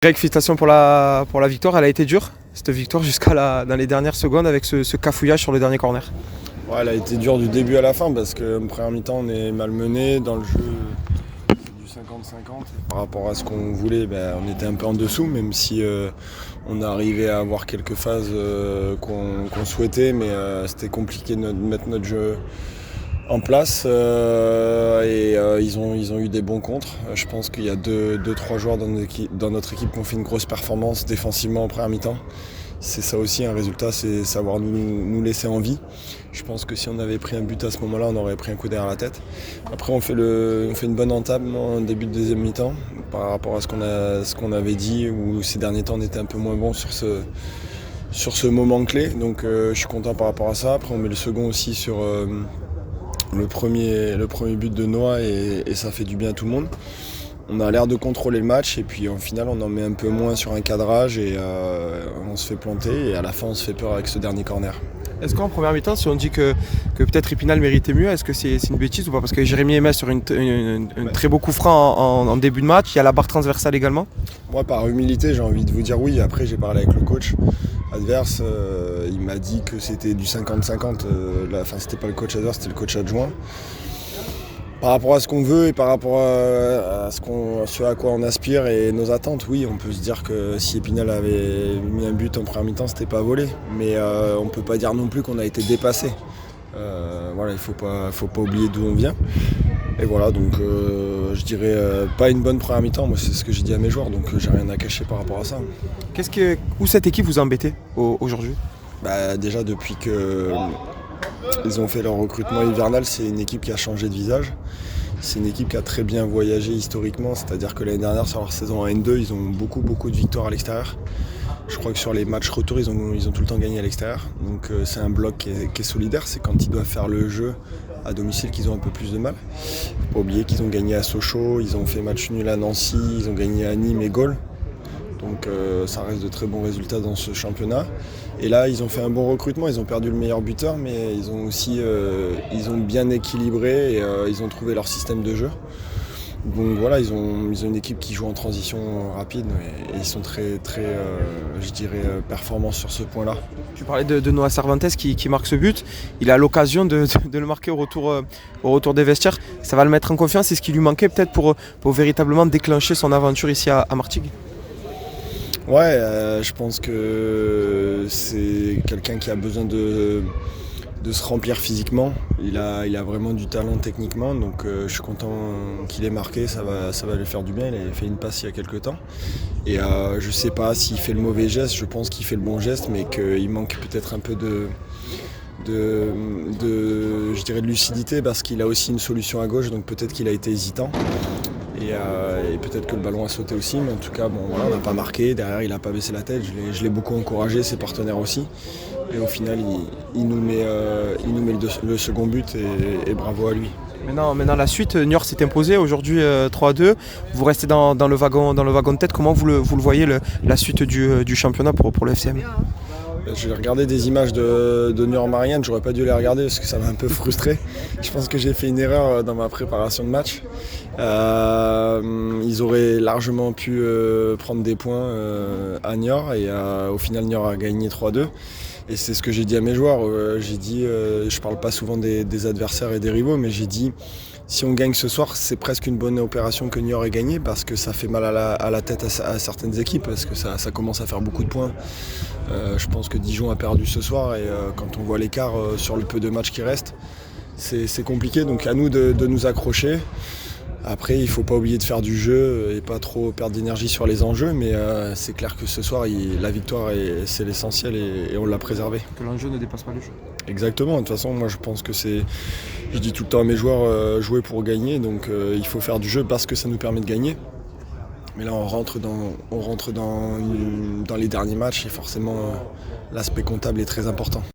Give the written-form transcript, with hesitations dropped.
Greg, félicitations pour la victoire, elle a été dure, cette victoire dans les dernières secondes avec ce cafouillage sur le dernier corner. Ouais, elle a été dure du début à la fin parce qu'en première mi-temps on est malmené dans le jeu du 50-50. Par rapport à ce qu'on voulait, on était un peu en dessous, même si on arrivait à avoir quelques phases qu'on souhaitait, mais c'était compliqué de mettre notre jeu en place ils ont eu des bons contres. Je pense qu'il y a 2-3 joueurs dans notre équipe qui ont fait une grosse performance défensivement en première mi-temps. C'est ça aussi un résultat, c'est savoir nous laisser en vie. Je pense que si on avait pris un but à ce moment-là, on aurait pris un coup derrière la tête. Après on fait une bonne entame en début de deuxième mi-temps par rapport à ce qu'on avait dit, où ces derniers temps on était un peu moins bon sur ce moment clé. Donc je suis content par rapport à ça. Après on met le second aussi sur le premier but de Noah et ça fait du bien à tout le monde. On a l'air de contrôler le match et puis en finale on en met un peu moins sur un cadrage et on se fait planter et à la fin on se fait peur avec ce dernier corner. Est-ce qu'en première mi-temps, si on dit que peut-être Épinal méritait mieux, est-ce que c'est une bêtise ou pas? Parce que Jérémy Aimé sur un très beau coup franc en début de match, il y a la barre transversale également. Moi par humilité j'ai envie de vous dire oui. Après j'ai parlé avec le coach adverse, il m'a dit que c'était du 50-50, c'était pas le coach adverse, c'était le coach adjoint. Par rapport à ce qu'on veut et par rapport à ce à quoi on aspire et nos attentes, oui, on peut se dire que si Épinal avait mis un but en première mi-temps, c'était pas volé. Mais on peut pas dire non plus qu'on a été dépassé. Il faut pas oublier d'où on vient. Et voilà, donc je dirais pas une bonne première mi-temps, moi c'est ce que j'ai dit à mes joueurs, donc j'ai rien à cacher par rapport à ça. Où cette équipe vous a embêté aujourd'hui? Déjà depuis que ils ont fait leur recrutement hivernal, c'est une équipe qui a changé de visage. C'est une équipe qui a très bien voyagé historiquement, c'est-à-dire que l'année dernière sur leur saison en N2, ils ont beaucoup de victoires à l'extérieur. Je crois que sur les matchs retour, ils ont tout le temps gagné à l'extérieur. Donc c'est un bloc qui est solidaire, c'est quand ils doivent faire le jeu à domicile qu'ils ont un peu plus de mal. Faut pas oublier qu'ils ont gagné à Sochaux, ils ont fait match nul à Nancy, ils ont gagné à Nîmes et Gaulle. Donc ça reste de très bons résultats dans ce championnat. Et là, ils ont fait un bon recrutement, ils ont perdu le meilleur buteur, mais ils ont aussi ils ont bien équilibré et ils ont trouvé leur système de jeu. Donc voilà, ils ont une équipe qui joue en transition rapide et ils sont très performants sur ce point-là. Tu parlais de Noah Cervantes qui marque ce but. Il a l'occasion de le marquer au retour des vestiaires. Ça va le mettre en confiance. C'est ce qui lui manquait peut-être pour véritablement déclencher son aventure ici à Martigues. Ouais, je pense que c'est quelqu'un qui a besoin de se remplir physiquement. Il a vraiment du talent techniquement, donc je suis content qu'il ait marqué, ça va lui faire du bien. Il a fait une passe il y a quelques temps. Et je sais pas s'il fait le mauvais geste, je pense qu'il fait le bon geste, mais qu'il manque peut-être un peu de lucidité parce qu'il a aussi une solution à gauche, donc peut-être qu'il a été hésitant. Et peut-être que le ballon a sauté aussi, mais en tout cas, on n'a pas marqué. Derrière, il n'a pas baissé la tête. Je l'ai beaucoup encouragé, ses partenaires aussi. Et au final, il nous met le second but et bravo à lui. Maintenant la suite, Niort s'est imposé aujourd'hui 3-2. Vous restez dans le wagon de tête. Comment vous le voyez la suite du championnat pour le FCM? J'ai regardé des images de Niort-Marianne, j'aurais pas dû les regarder parce que ça m'a un peu frustré. Je pense que j'ai fait une erreur dans ma préparation de match. Ils auraient largement pu prendre des points à Niort et au final Niort a gagné 3-2. Et c'est ce que j'ai dit à mes joueurs. J'ai dit, je parle pas souvent des adversaires et des rivaux, mais j'ai dit si on gagne ce soir, c'est presque une bonne opération que Niort ait gagné parce que ça fait mal à la tête à certaines équipes parce que ça commence à faire beaucoup de points. Je pense que Dijon a perdu ce soir et quand on voit l'écart sur le peu de matchs qui restent, c'est compliqué. Donc à nous de nous accrocher. Après, il ne faut pas oublier de faire du jeu et pas trop perdre d'énergie sur les enjeux, mais c'est clair que ce soir, la victoire, c'est l'essentiel et on l'a préservé. Que l'enjeu ne dépasse pas le jeu. Exactement, de toute façon, moi je pense que je dis tout le temps à mes joueurs, jouer pour gagner, donc il faut faire du jeu parce que ça nous permet de gagner. Mais là, on rentre dans les derniers matchs et forcément, l'aspect comptable est très important.